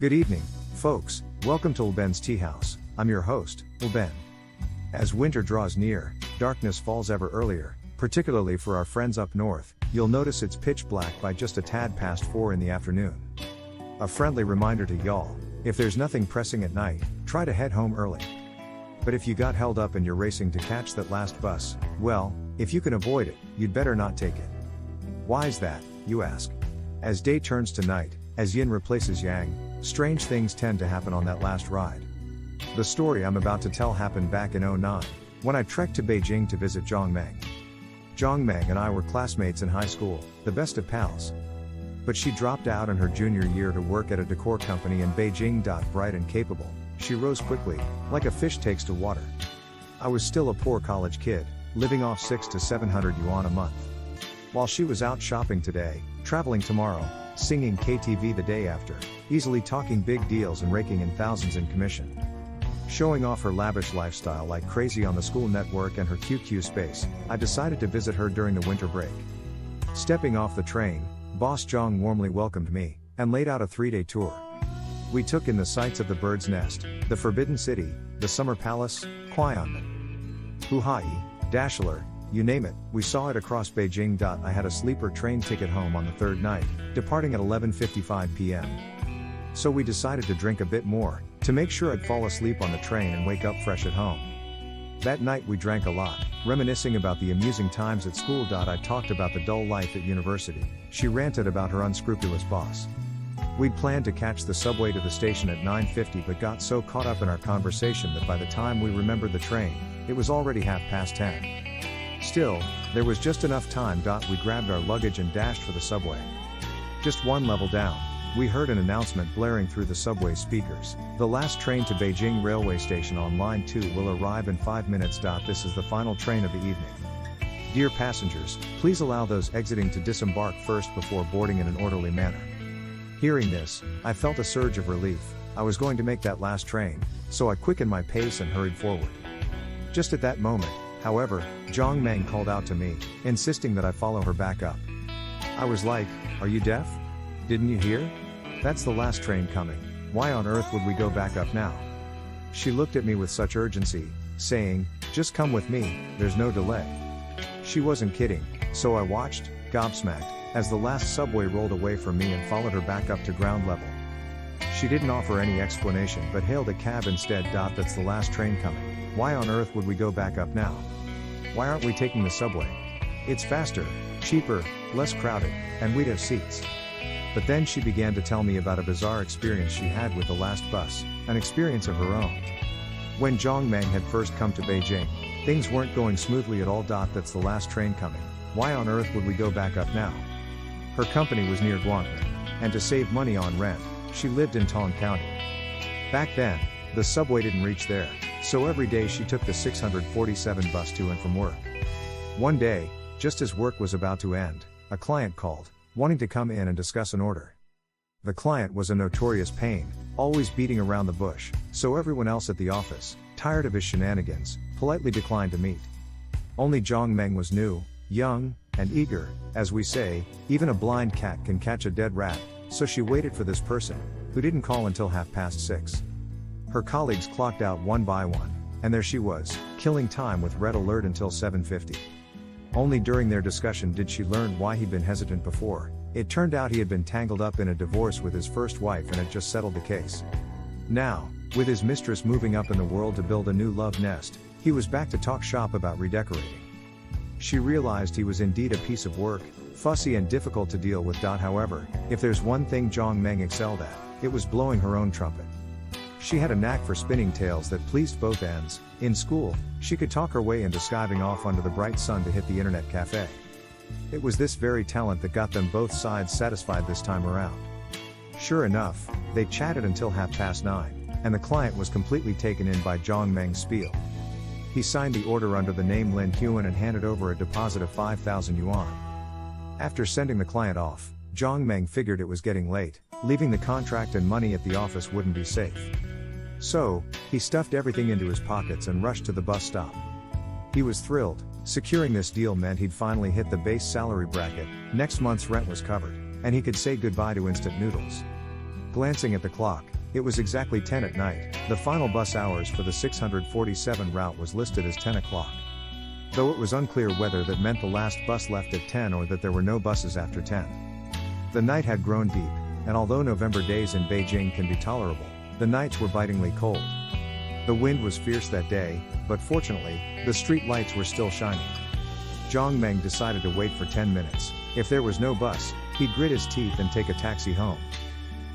Good evening, folks. Welcome to Lben Tea House. I'm your host, Lben. As winter draws near, darkness falls ever earlier, particularly for our friends up north. You'll notice it's pitch black by just a tad past 4 in the afternoon. A friendly reminder to y'all, if there's nothing pressing at night, try to head home early. But if you got held up and you're racing to catch that last bus, well, if you can avoid it, you'd better not take it. Why's that, you ask? As day turns to night, as yin replaces yang, strange things tend to happen on that last ride. The story I'm about to tell happened back in 2009, when I trekked to Beijing to visit Meng. Meng and I were classmates in high school, the best of pals. But she dropped out in her junior year to work at a decor company in Beijing. Bright and capable, she rose quickly, like a fish takes to water. I was still a poor college kid, living off 600 to 700 yuan a month. While she was out shopping today, traveling tomorrow, singing KTV the day after, easily talking big deals and raking in thousands in commission. Showing off her lavish lifestyle like crazy on the school network and her QQ space, I decided to visit her during the winter break. Stepping off the train, Boss Zhang warmly welcomed me, and laid out a 3-day tour. We took in the sights of the Bird's Nest, the Forbidden City, the Summer Palace, Huayanmen, Huhai, Dashler, you name it, we saw it across Beijing. I had a sleeper train ticket home on the third night, departing at 11:55 p.m. So we decided to drink a bit more, to make sure I'd fall asleep on the train and wake up fresh at home. That night we drank a lot, reminiscing about the amusing times at school. I talked about the dull life at university, she ranted about her unscrupulous boss. We'd planned to catch the subway to the station at 9:50 but got so caught up in our conversation that by the time we remembered the train, it was already 10:30. Still, there was just enough time. We grabbed our luggage and dashed for the subway. Just one level down, we heard an announcement blaring through the subway speakers. The last train to Beijing railway station on line 2 will arrive in 5 minutes. This is the final train of the evening. Dear passengers, please allow those exiting to disembark first before boarding in an orderly manner. Hearing this, I felt a surge of relief. I was going to make that last train, so I quickened my pace and hurried forward. Just at that moment, however, Meng called out to me, insisting that I follow her back up. I was like, are you deaf? Didn't you hear? That's the last train coming. Why on earth would we go back up now? She looked at me with such urgency, saying, just come with me, there's no delay. She wasn't kidding, so I watched, gobsmacked, as the last subway rolled away from me and followed her back up to ground level. She didn't offer any explanation but hailed a cab instead. That's the last train coming. Why on earth would we go back up now? Why aren't we taking the subway? It's faster, cheaper, less crowded, and we'd have seats. But then she began to tell me about a bizarre experience she had with the last bus, an experience of her own. When Meng had first come to Beijing, things weren't going smoothly at all. That's the last train coming. Why on earth would we go back up now? Her company was near Guangdong, and to save money on rent, she lived in Tong County. Back then, the subway didn't reach there, so every day she took the 647 bus to and from work. One day, just as work was about to end, a client called, wanting to come in and discuss an order. The client was a notorious pain, always beating around the bush, so everyone else at the office, tired of his shenanigans, politely declined to meet. Only Meng was new, young, and eager. As we say, even a blind cat can catch a dead rat, so she waited for this person, who didn't call until 6:30. Her colleagues clocked out one by one, and there she was, killing time with red alert until 7:50. Only during their discussion did she learn why he'd been hesitant before. It turned out he had been tangled up in a divorce with his first wife and had just settled the case. Now, with his mistress moving up in the world to build a new love nest, he was back to talk shop about redecorating. She realized he was indeed a piece of work, fussy and difficult to deal with. However, if there's one thing Meng excelled at, it was blowing her own trumpet. She had a knack for spinning tales that pleased both ends. In school, she could talk her way into skiving off under the bright sun to hit the internet cafe. It was this very talent that got them both sides satisfied this time around. Sure enough, they chatted until 9:30, and the client was completely taken in by Meng's spiel. He signed the order under the name Lin Huan and handed over a deposit of 5,000 yuan. After sending the client off, Meng figured it was getting late, leaving the contract and money at the office wouldn't be safe. So, he stuffed everything into his pockets and rushed to the bus stop. He was thrilled. Securing this deal meant he'd finally hit the base salary bracket, next month's rent was covered, and he could say goodbye to instant noodles. Glancing at the clock, it was exactly 10 at night. The final bus hours for the 647 route was listed as 10 o'clock. Though it was unclear whether that meant the last bus left at 10 or that there were no buses after 10. The night had grown deep, and although November days in Beijing can be tolerable, the nights were bitingly cold. The wind was fierce that day, but fortunately, the street lights were still shining. Zhang Meng decided to wait for 10 minutes. If there was no bus, he'd grit his teeth and take a taxi home.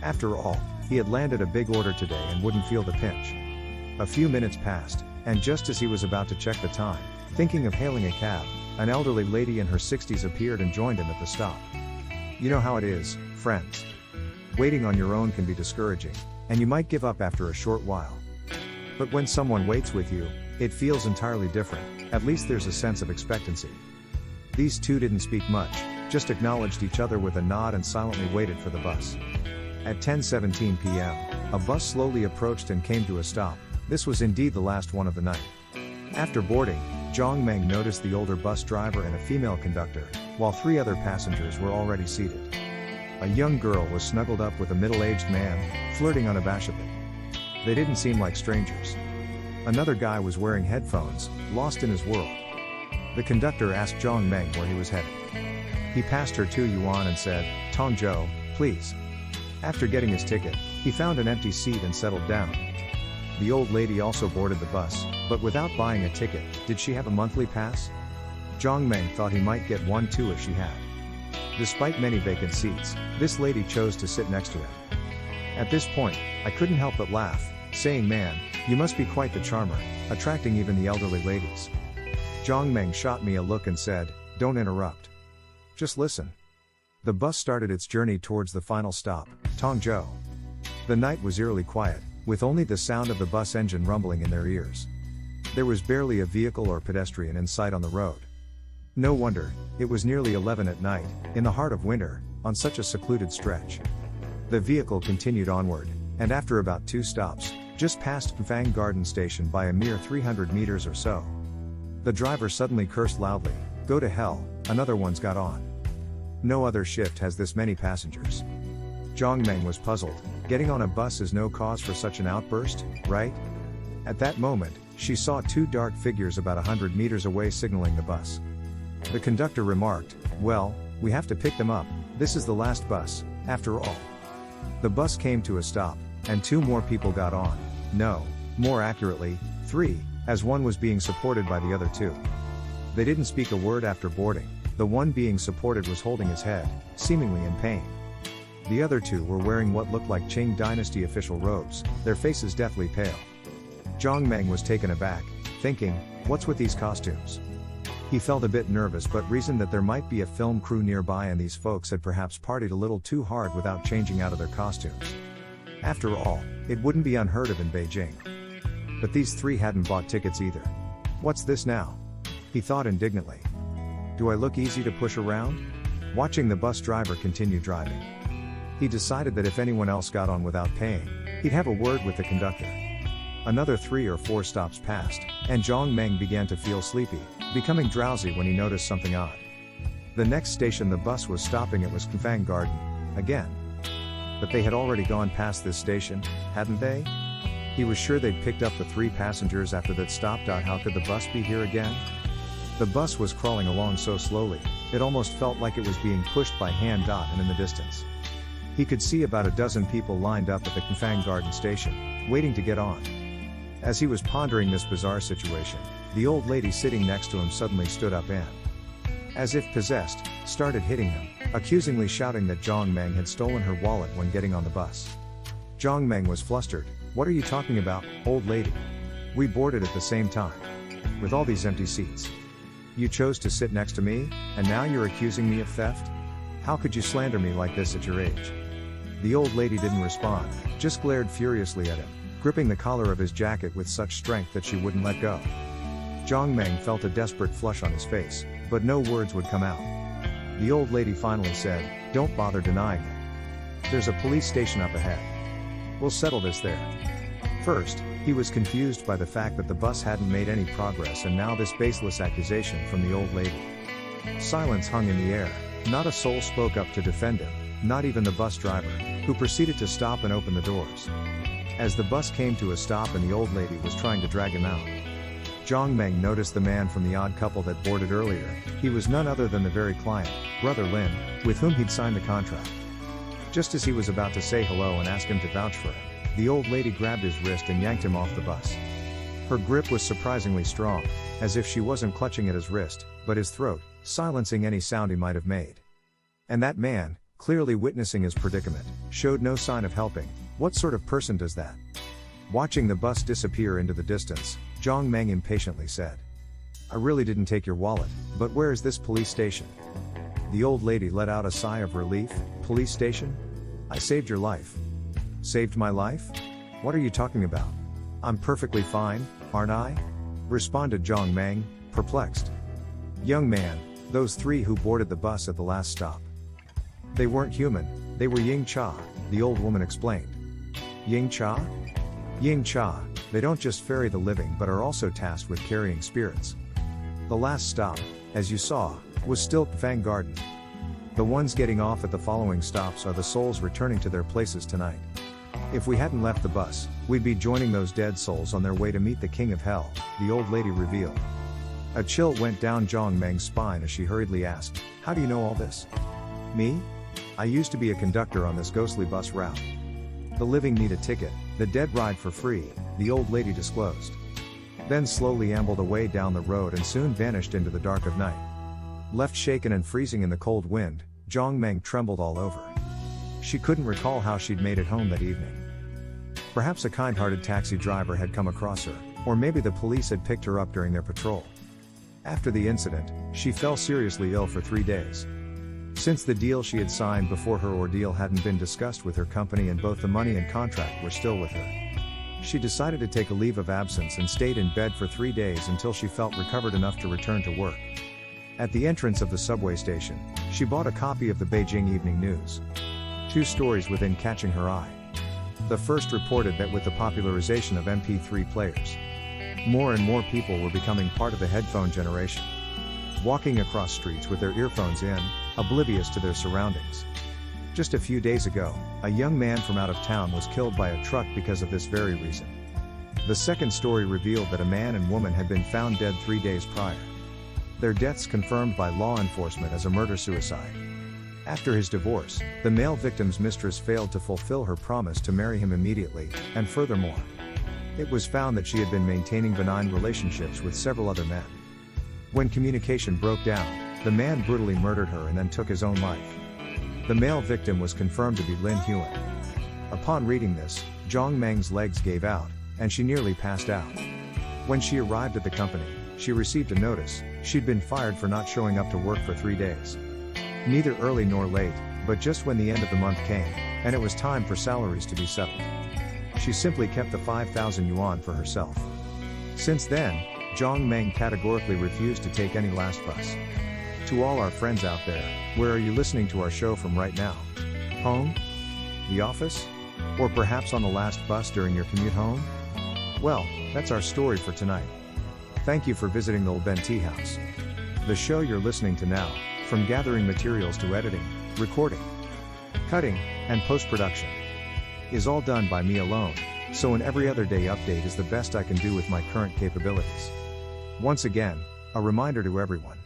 After all, he had landed a big order today and wouldn't feel the pinch. A few minutes passed, and just as he was about to check the time, thinking of hailing a cab, an elderly lady in her 60s appeared and joined him at the stop. You know how it is, friends. Waiting on your own can be discouraging, and you might give up after a short while. But when someone waits with you, it feels entirely different. At least there's a sense of expectancy. These two didn't speak much, just acknowledged each other with a nod and silently waited for the bus. At 10:17 p.m., a bus slowly approached and came to a stop. This was indeed the last one of the night. After boarding, Zhang Meng noticed the older bus driver and a female conductor, while 3 other passengers were already seated. A young girl was snuggled up with a middle-aged man, flirting unabashedly. They didn't seem like strangers. Another guy was wearing headphones, lost in his world. The conductor asked Zhang Meng where he was headed. He passed her 2 yuan and said, "Tongzhou, please." After getting his ticket, he found an empty seat and settled down. The old lady also boarded the bus, but without buying a ticket. Did she have a monthly pass? Zhang Meng thought he might get one too if she had. Despite many vacant seats, this lady chose to sit next to him. At this point, I couldn't help but laugh, saying, "Man, you must be quite the charmer, attracting even the elderly ladies." Zhang Meng shot me a look and said, "Don't interrupt. Just listen." The bus started its journey towards the final stop, Tongzhou. The night was eerily quiet, with only the sound of the bus engine rumbling in their ears. There was barely a vehicle or pedestrian in sight on the road. No wonder, it was nearly 11 at night, in the heart of winter, on such a secluded stretch. The vehicle continued onward, and after about 2 stops, just passed Fang Garden Station by a mere 300 meters or so. The driver suddenly cursed loudly, "Go to hell, another one's got on." No other shift has this many passengers. Zhang Meng was puzzled. Getting on a bus is no cause for such an outburst, right? At that moment, she saw 2 dark figures about 100 meters away signaling the bus. The conductor remarked, "Well, we have to pick them up, this is the last bus, after all." The bus came to a stop, and 2 more people got on. No, more accurately, 3, as one was being supported by the other 2. They didn't speak a word after boarding. The one being supported was holding his head, seemingly in pain. The other 2 were wearing what looked like Qing dynasty official robes, their faces deathly pale. Zhang Meng was taken aback, thinking, what's with these costumes? He felt a bit nervous but reasoned that there might be a film crew nearby and these folks had perhaps partied a little too hard without changing out of their costumes. After all, it wouldn't be unheard of in Beijing. But these 3 hadn't bought tickets either. What's this now? He thought indignantly. Do I look easy to push around? Watching the bus driver continue driving, he decided that if anyone else got on without paying, he'd have a word with the conductor. Another 3 or 4 stops passed, and Zhang Meng began to feel sleepy, becoming drowsy when he noticed something odd. The next station the bus was stopping at was Fang Garden, again. But they had already gone past this station, hadn't they? He was sure they'd picked up the 3 passengers after that stop. How could the bus be here again? The bus was crawling along so slowly, it almost felt like it was being pushed by hand. And in the distance, he could see about a dozen people lined up at the Fang Garden Station, waiting to get on. As he was pondering this bizarre situation, the old lady sitting next to him suddenly stood up and, as if possessed, started hitting him, accusingly shouting that Zhang Meng had stolen her wallet when getting on the bus. Zhang Meng was flustered. What are you talking about, old lady? We boarded at the same time. With all these empty seats. You chose to sit next to me, and now you're accusing me of theft? How could you slander me like this at your age? The old lady didn't respond, just glared furiously at him, gripping the collar of his jacket with such strength that she wouldn't let go. Zhang Meng felt a desperate flush on his face, but no words would come out. The old lady finally said, "Don't bother denying it. There's a police station up ahead. We'll settle this there." First, he was confused by the fact that the bus hadn't made any progress and now this baseless accusation from the old lady. Silence hung in the air. Not a soul spoke up to defend him, not even the bus driver. who proceeded to stop and open the doors. As the bus came to a stop and the old lady was trying to drag him out, Zhang Meng noticed the man from the odd couple that boarded earlier. He was none other than the very client, Brother Lin, with whom he'd signed the contract. Just as he was about to say hello and ask him to vouch for him, the old lady grabbed his wrist and yanked him off the bus. Her grip was surprisingly strong, as if she wasn't clutching at his wrist, but his throat, silencing any sound he might have made. And that man, clearly witnessing his predicament, showed no sign of helping. What sort of person does that? Watching the bus disappear into the distance, Zhang Meng impatiently said, "I really didn't take your wallet, but where is this police station?" The old lady let out a sigh of relief. "Police station? I saved your life." "Saved my life? What are you talking about? I'm perfectly fine, aren't I?" responded Zhang Meng, perplexed. "Young man, those three who boarded the bus at the last stop. They weren't human, they were Ying Cha," the old woman explained. "Ying Cha? Ying Cha, they don't just ferry the living but are also tasked with carrying spirits. The last stop, as you saw, was still Fang Garden. The ones getting off at the following stops are the souls returning to their places tonight. If we hadn't left the bus, we'd be joining those dead souls on their way to meet the King of Hell," the old lady revealed. A chill went down Zhang Meng's spine as she hurriedly asked, "How do you know all this?" "Me? I used to be a conductor on this ghostly bus route. The living need a ticket, the dead ride for free," the old lady disclosed. Then slowly ambled away down the road and soon vanished into the dark of night. Left shaken and freezing in the cold wind, Zhang Meng trembled all over. She couldn't recall how she'd made it home that evening. Perhaps a kind-hearted taxi driver had come across her, or maybe the police had picked her up during their patrol. After the incident, she fell seriously ill for 3 days. Since the deal she had signed before her ordeal hadn't been discussed with her company and both the money and contract were still with her, she decided to take a leave of absence and stayed in bed for 3 days until she felt recovered enough to return to work. At the entrance of the subway station, she bought a copy of the Beijing Evening News. 2 stories within catching her eye. The first reported that with the popularization of MP3 players, more and more people were becoming part of the headphone generation, walking across streets with their earphones in, oblivious to their surroundings. Just a few days ago, a young man from out of town was killed by a truck because of this very reason. The second story revealed that a man and woman had been found dead 3 days prior. Their deaths confirmed by law enforcement as a murder-suicide. After his divorce, the male victim's mistress failed to fulfill her promise to marry him immediately, and furthermore, it was found that she had been maintaining benign relationships with several other men. When communication broke down, the man brutally murdered her and then took his own life. The male victim was confirmed to be Lin Huan. Upon reading this, Zhang Meng's legs gave out, and she nearly passed out. When she arrived at the company, she received a notice. She'd been fired for not showing up to work for 3 days. Neither early nor late, but just when the end of the month came, and it was time for salaries to be settled. She simply kept the 5,000 yuan for herself. Since then, Zhang Meng categorically refused to take any last bus. To all our friends out there, where are you listening to our show from right now? Home? The office? Or perhaps on the last bus during your commute home? Well, that's our story for tonight. Thank you for visiting the Lben Tea House. The show you're listening to now, from gathering materials to editing, recording, cutting, and post-production, is all done by me alone, so an every other day update is the best I can do with my current capabilities. Once again, a reminder to everyone.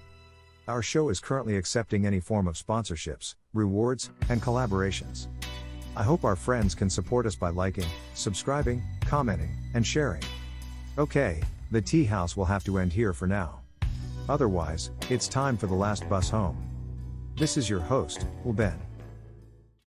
Our show is currently accepting any form of sponsorships, rewards, and collaborations. I hope our friends can support us by liking, subscribing, commenting, and sharing. Okay, the tea house will have to end here for now. Otherwise, it's time for the last bus home. This is your host, Lben.